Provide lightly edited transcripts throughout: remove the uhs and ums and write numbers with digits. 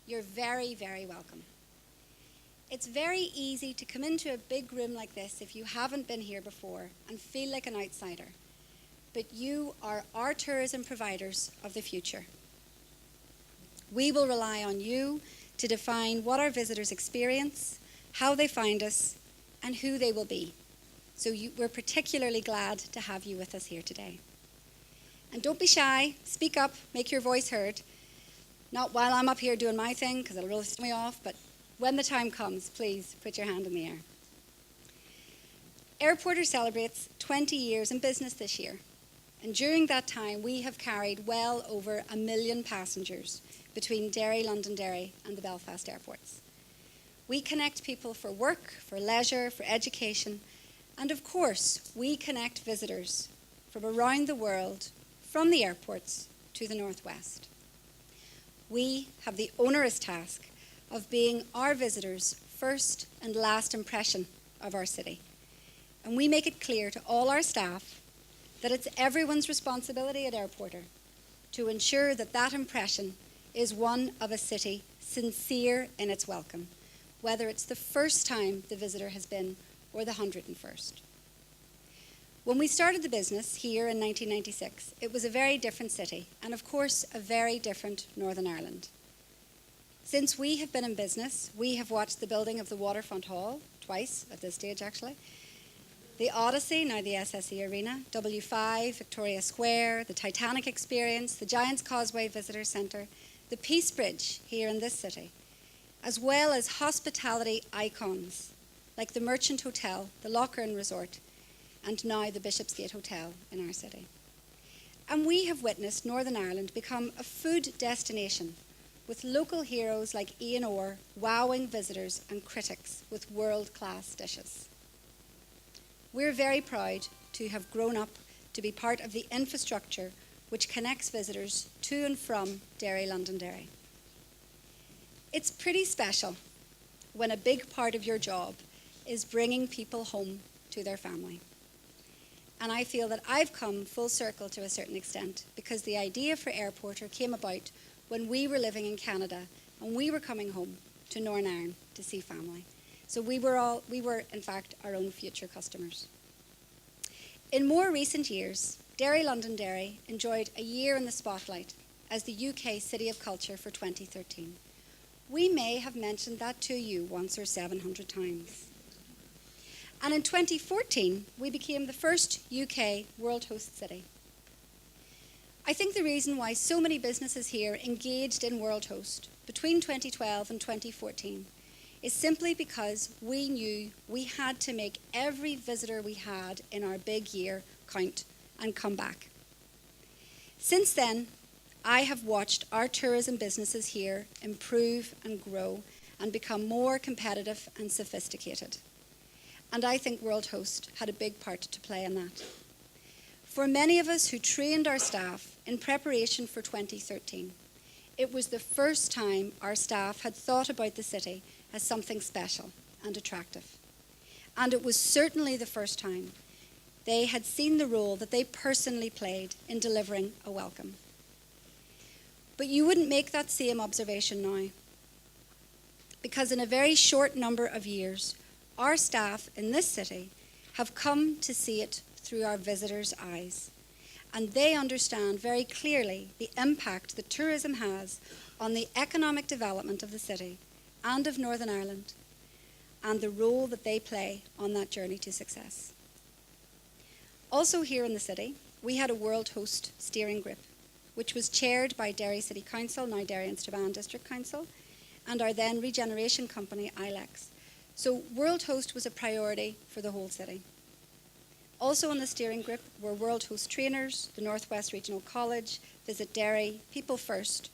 you're very, very welcome. It's very easy to come into a big room like this if you haven't been here before and feel like an outsider. But you are our tourism providers of the future. We will rely on you to define what our visitors experience, how they find us, and who they will be. So we're particularly glad to have you with us here today. And don't be shy, speak up, make your voice heard. Not while I'm up here doing my thing, because it'll really throw me off, but when the time comes, please put your hand in the air. Airporter celebrates 20 years in business this year. And during that time, we have carried well over 1 million passengers between Derry Londonderry and the Belfast airports. We connect people for work, for leisure, for education, and of course, we connect visitors from around the world, from the airports to the northwest. We have the onerous task of being our visitors' first and last impression of our city. And we make it clear to all our staff that it's everyone's responsibility at Airporter to ensure that that impression is one of a city sincere in its welcome, whether it's the first time the visitor has been or the 101st. When we started the business here in 1996, it was a very different city, and of course, a very different Northern Ireland. Since we have been in business, we have watched the building of the Waterfront Hall, twice at this stage actually, the Odyssey, now the SSE Arena, W5, Victoria Square, the Titanic Experience, the Giant's Causeway Visitor Centre, the Peace Bridge here in this city, as well as hospitality icons like the Merchant Hotel, the Lochern Resort, and now the Bishopsgate Hotel in our city. And we have witnessed Northern Ireland become a food destination with local heroes like Ian Orr wowing visitors and critics with world-class dishes. We're very proud to have grown up to be part of the infrastructure which connects visitors to and from Derry Londonderry. It's pretty special when a big part of your job is bringing people home to their family. And I feel that I've come full circle to a certain extent because the idea for Airporter came about when we were living in Canada and we were coming home to Northern Ireland to see family. So we were in fact our own future customers. In more recent years, Derry Londonderry enjoyed a year in the spotlight as the UK City of Culture for 2013. We may have mentioned that to you once or 700 times. And in 2014, we became the first UK WorldHost City. I think the reason why so many businesses here engaged in WorldHost between 2012 and 2014 is simply because we knew we had to make every visitor we had in our big year count and come back. Since then, I have watched our tourism businesses here improve and grow and become more competitive and sophisticated. And I think WorldHost had a big part to play in that. For many of us who trained our staff in preparation for 2013, it was the first time our staff had thought about the city as something special and attractive. And it was certainly the first time they had seen the role that they personally played in delivering a welcome. But you wouldn't make that same observation now, because in a very short number of years, our staff in this city have come to see it through our visitors' eyes. And they understand very clearly the impact that tourism has on the economic development of the city and of Northern Ireland, and the role that they play on that journey to success. Also here in the city, we had a WorldHost steering group, which was chaired by Derry City Council, now Derry and Strabane District Council, and our then regeneration company, ILEX. So WorldHost was a priority for the whole city. Also on the steering group were WorldHost trainers, the North West Regional College, Visit Derry, People First,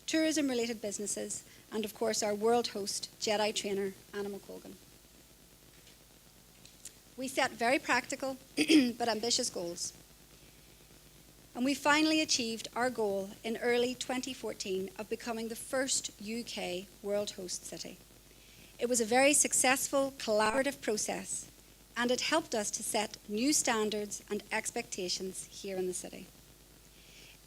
tourism-related businesses, and of course our WorldHost Jedi trainer, Anna McColgan. We set very practical but ambitious goals. And we finally achieved our goal in early 2014 of becoming the first UK WorldHost City. It was a very successful, collaborative process, and it helped us to set new standards and expectations here in the city.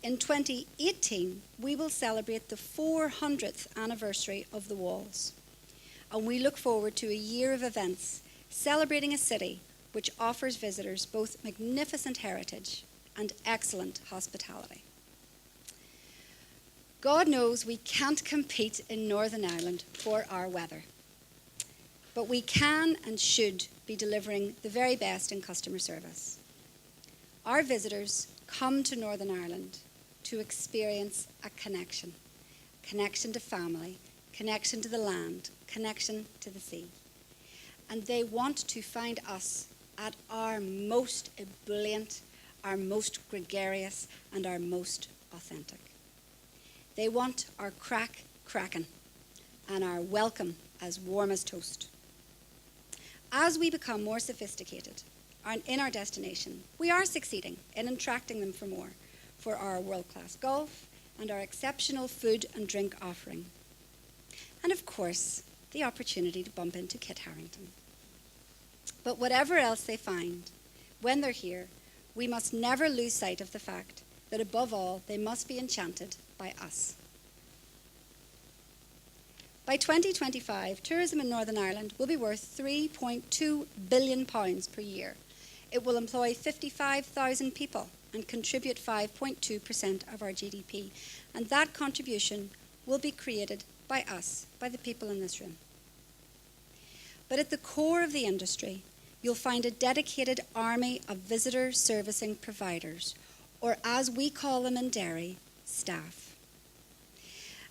In 2018, we will celebrate the 400th anniversary of the Walls, and we look forward to a year of events celebrating a city which offers visitors both magnificent heritage and excellent hospitality. God knows we can't compete in Northern Ireland for our weather, but we can and should be delivering the very best in customer service. Our visitors come to Northern Ireland to experience a connection to family, connection to the land, connection to the sea. And they want to find us at our most ebullient, our most gregarious, and our most authentic. They want our crack cracking and our welcome as warm as toast. As we become more sophisticated in our destination, we are succeeding in attracting them for more, for our world-class golf and our exceptional food and drink offering. And of course, the opportunity to bump into Kit Harington. But whatever else they find, when they're here, we must never lose sight of the fact that above all, they must be enchanted by us. By 2025, tourism in Northern Ireland will be worth £3.2 billion per year. It will employ 55,000 people and contribute 5.2% of our GDP. And that contribution will be created by us, by the people in this room. But at the core of the industry, you'll find a dedicated army of visitor servicing providers, or as we call them in Derry, staff.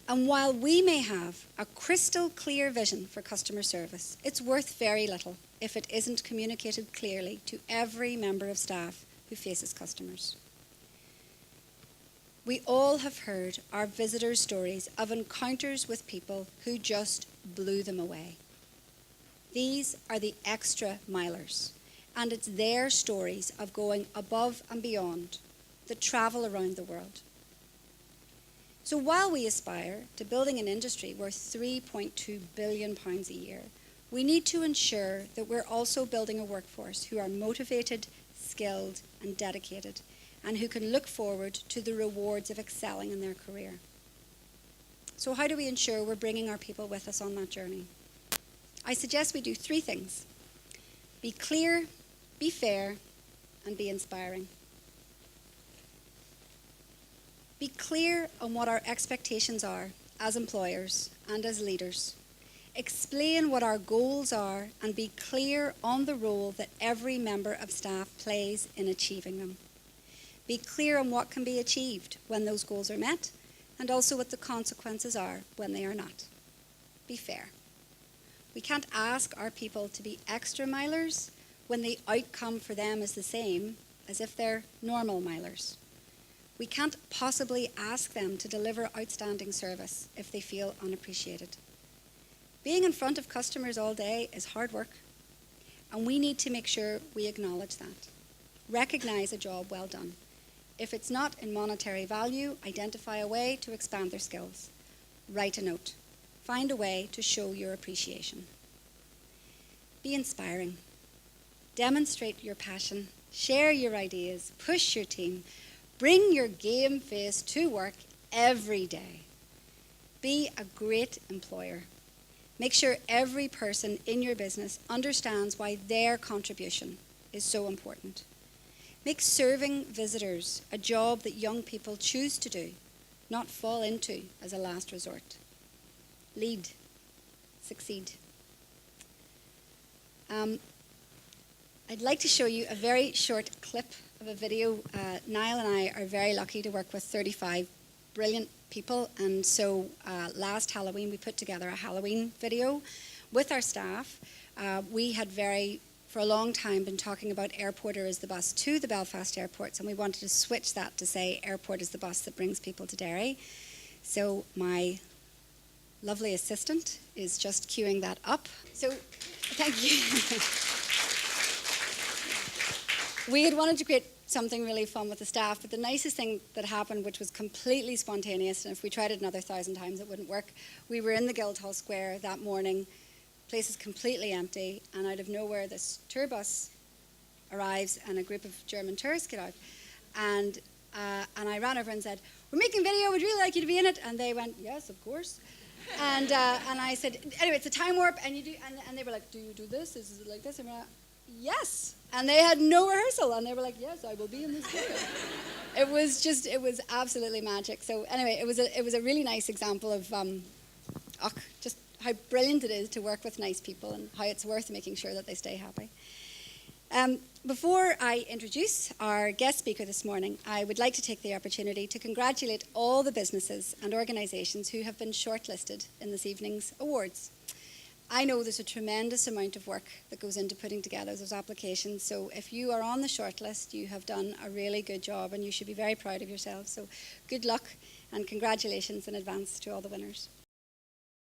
And while we may have a crystal clear vision for customer service, it's worth very little if it isn't communicated clearly to every member of staff who faces customers. We all have heard our visitors' stories of encounters with people who just blew them away. These are the extra milers, and it's their stories of going above and beyond that travel around the world. So while we aspire to building an industry worth £3.2 billion a year, we need to ensure that we're also building a workforce who are motivated, skilled, and dedicated, and who can look forward to the rewards of excelling in their career. So how do we ensure we're bringing our people with us on that journey? I suggest we do three things: be clear, be fair, and be inspiring. Be clear on what our expectations are as employers and as leaders. Explain what our goals are and be clear on the role that every member of staff plays in achieving them. Be clear on what can be achieved when those goals are met, and also what the consequences are when they are not. Be fair. We can't ask our people to be extra milers when the outcome for them is the same as if they're normal milers. We can't possibly ask them to deliver outstanding service if they feel unappreciated. Being in front of customers all day is hard work, and we need to make sure we acknowledge that. Recognize a job well done. If it's not in monetary value, identify a way to expand their skills. Write a note. Find a way to show your appreciation. Be inspiring. Demonstrate your passion. Share your ideas. Push your team. Bring your game face to work every day. Be a great employer. Make sure every person in your business understands why their contribution is so important. Make serving visitors a job that young people choose to do, not fall into as a last resort. Lead. Succeed. I'd like to show you a very short clip of a video. Niall and I are very lucky to work with 35 brilliant people, and so last Halloween we put together a Halloween video with our staff. We had for a long time been talking about airporter is the bus to the Belfast airports, and we wanted to switch that to say airport is the bus that brings people to Derry. So my lovely assistant is just queuing that up. So thank you. We had wanted to create something really fun with the staff, but the nicest thing that happened, which was completely spontaneous, and if we tried it another 1,000 times it wouldn't work, we were in the Guildhall Square that morning. Place is completely empty, and out of nowhere this tour bus arrives and a group of German tourists get out. And And I ran over and said, "We're making a video, we'd really like you to be in it." And they went, "Yes, of course." And I said, "Anyway, it's a time warp, and you do." And they were like, "Do you do this? Is it like this?" And we're like, "Yes." And they had no rehearsal, and they were like, "Yes, I will be in this video." It was absolutely magic. So anyway, it was a really nice example of just how brilliant it is to work with nice people and how it's worth making sure that they stay happy. Before I introduce our guest speaker this morning, I would like to take the opportunity to congratulate all the businesses and organisations who have been shortlisted in this evening's awards. I know there's a tremendous amount of work that goes into putting together those applications, so if you are on the shortlist, you have done a really good job and you should be very proud of yourselves. So good luck and congratulations in advance to all the winners.